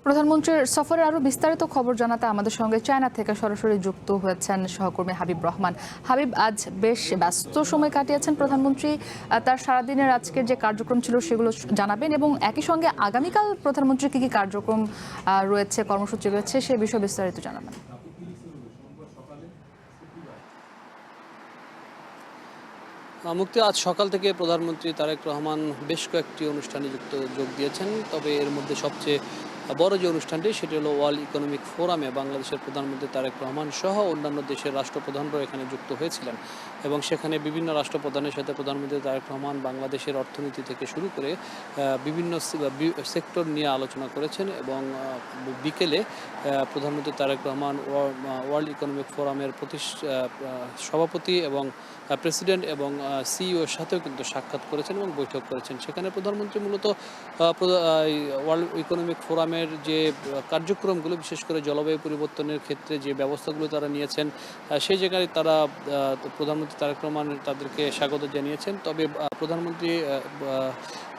প্রধানমন্ত্রীর সফরের আরো বিস্তারিত খবর জানাতে আমাদের সঙ্গে চায়না থেকে সরাসরি যুক্ত হয়েছেন সহকর্মী হাবিব রহমান। হাবিব, আজ বেশ ব্যস্ত সময় কাটিয়েছেন প্রধানমন্ত্রী। তার সারাদিনের আজকের যে কার্যক্রম ছিল সেগুলো জানাবেন এবং একই সঙ্গে আগামীকাল প্রধানমন্ত্রীর কি কি কার্যক্রম রয়েছে, কর্মসূচি রয়েছে, সে বিষয়ে বিস্তারিত জানাবেন। মুক্তি, আজ সকাল থেকে প্রধানমন্ত্রী তারেক রহমান বেশ কয়েকটি অনুষ্ঠানে যোগ দিয়েছেন। তবে এর মধ্যে সবচেয়ে বড় যে অনুষ্ঠানটি সেটি হলো ওয়ার্ল্ড ইকোনমিক ফোরামে বাংলাদেশের প্রধানমন্ত্রী তারেক রহমান সহ অন্যান্য দেশের রাষ্ট্রপ্রধানরাও এখানে যুক্ত হয়েছিলেন এবং সেখানে বিভিন্ন রাষ্ট্রপ্রধানের সাথে প্রধানমন্ত্রী তারেক রহমান বাংলাদেশের অর্থনীতি থেকে শুরু করে বিভিন্ন সেক্টর নিয়ে আলোচনা করেছেন এবং বিকেলে প্রধানমন্ত্রী তারেক রহমান ওয়ার্ল্ড ইকোনমিক ফোরামের সভাপতি এবং প্রেসিডেন্ট এবং সিইওর সাথেও কিন্তু সাক্ষাৎ করেছেন এবং বৈঠক করেছেন। সেখানে প্রধানমন্ত্রী মূলত ওয়ার্ল্ড ইকোনমিক ফোরামের যে কার্যক্রমগুলো, বিশেষ করে জলবায়ু পরিবর্তনের ক্ষেত্রে যে ব্যবস্থাগুলো তারা নিয়েছেন, সেই জায়গায় তারা প্রধানমন্ত্রী তারেক রহমান তাদেরকে স্বাগত জানিয়েছেন। তবে প্রধানমন্ত্রী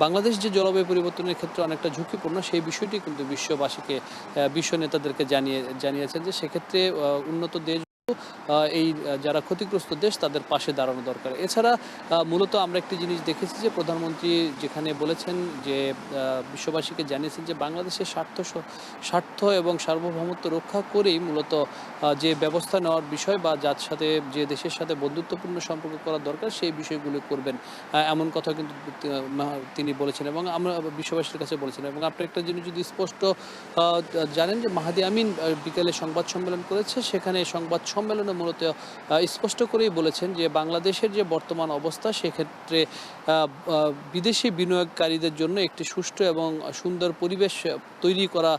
বাংলাদেশ যে জলবায়ু পরিবর্তনের ক্ষেত্রে অনেকটা ঝুঁকিপূর্ণ, সেই বিষয়টি কিন্তু বিশ্ব নেতাদেরকে জানিয়েছেন যে সেক্ষেত্রে উন্নত দেশ এই যারা ক্ষতিগ্রস্ত দেশ তাদের পাশে দাঁড়ানো দরকার। এছাড়া মূলত আমরা একটি জিনিস দেখেছি যে প্রধানমন্ত্রী যেখানে বলেছেন যে বিশ্ববাসীকে জানিয়েছেন যে বাংলাদেশের স্বার্থ এবং সার্বভৌমত্ব রক্ষা করেই মূলত যে ব্যবস্থা নেওয়ার বিষয় বা যে দেশের সাথে বন্ধুত্বপূর্ণ সম্পর্ক করা দরকার সেই বিষয়গুলো করবেন, এমন কথা কিন্তু তিনি বলেছেন এবং আমরা বিশ্ববাসীর কাছে বলেছেন। এবং আপনি একটা জিনিস যদি স্পষ্ট জানেন যে মাহাদি আমিন বিকেলে সংবাদ সম্মেলন করেছে, সেখানে সংবাদ সম্মেলনে মূলত স্পষ্ট করেই বলেছেন যে বাংলাদেশের যে বর্তমান অবস্থা সেক্ষেত্রে বিদেশি বিনিয়োগকারীদের জন্য একটি সুষ্ঠু এবং সুন্দর পরিবেশ তৈরি করা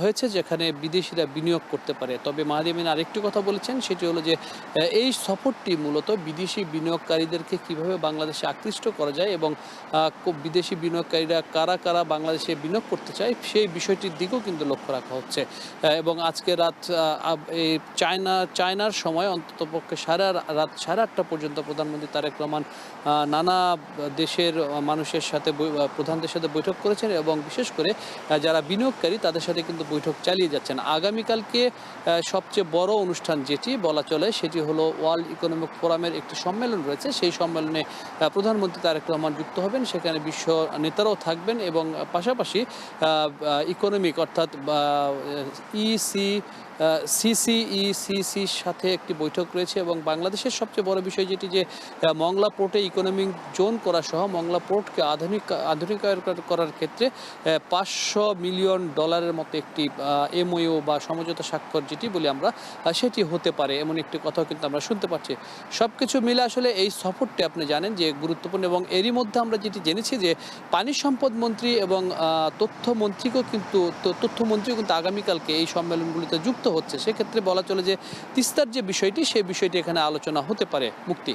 হয়েছে যেখানে বিদেশিরা বিনিয়োগ করতে পারে। তবে মাহাদি আমিন আরেকটি কথা বলেছেন, সেটি হলো যে এই সফরটি মূলত বিদেশি বিনিয়োগকারীদেরকে কিভাবে বাংলাদেশে আকৃষ্ট করা যায় এবং বিদেশি বিনিয়োগকারীরা কারা কারা বাংলাদেশে বিনিয়োগ করতে চায় সেই বিষয়টির দিকেও কিন্তু লক্ষ্য রাখা হচ্ছে। এবং আজকে রাত এই চায়নার সময় অন্ততপক্ষে রাত 8:30 পর্যন্ত প্রধানমন্ত্রী তারেক রহমান নানা দেশের মানুষের সাথে প্রধানদের সাথে বৈঠক করেছেন এবং বিশেষ করে যারা বিনিয়োগকারী তাদের সাথে কিন্তু বৈঠক চালিয়ে যাচ্ছেন। আগামীকালকে সবচেয়ে বড় অনুষ্ঠান যেটি বলা চলে সেটি হলো ওয়ার্ল্ড ইকোনমিক ফোরামের একটি সম্মেলন রয়েছে। সেই সম্মেলনে প্রধানমন্ত্রী তারেক রহমান যুক্ত হবেন, সেখানে বিশ্ব নেতারাও থাকবেন এবং পাশাপাশি ইকোনমিক অর্থাৎ সিসির সাথে একটি বৈঠক রয়েছে এবং বাংলাদেশের সবচেয়ে বড় বিষয় যেটি যে মংলা পোর্টে ইকোনমিক জোন করা সহ মংলা পোর্টকে আধুনিকায়ন করার ক্ষেত্রে $500 মিলিয়ন মতো একটি এমওইউ বা সমঝোতা স্বাক্ষর যেটি বলি আমরা, সেটি হতে পারে এমন একটি কথাও কিন্তু আমরা শুনতে পাচ্ছি। সব কিছু মিলে আসলে এই সফরটি আপনি জানেন যে গুরুত্বপূর্ণ এবং এরই মধ্যে আমরা যেটি জেনেছি যে পানি সম্পদ মন্ত্রী এবং তথ্যমন্ত্রীও কিন্তু আগামীকালকে এই সম্মেলনগুলিতে যুক্ত হচ্ছে। সেক্ষেত্রে বলা চলে যে তিস্তার যে বিষয়টি সেই বিষয়টি এখানে আলোচনা হতে পারে। মুক্তি।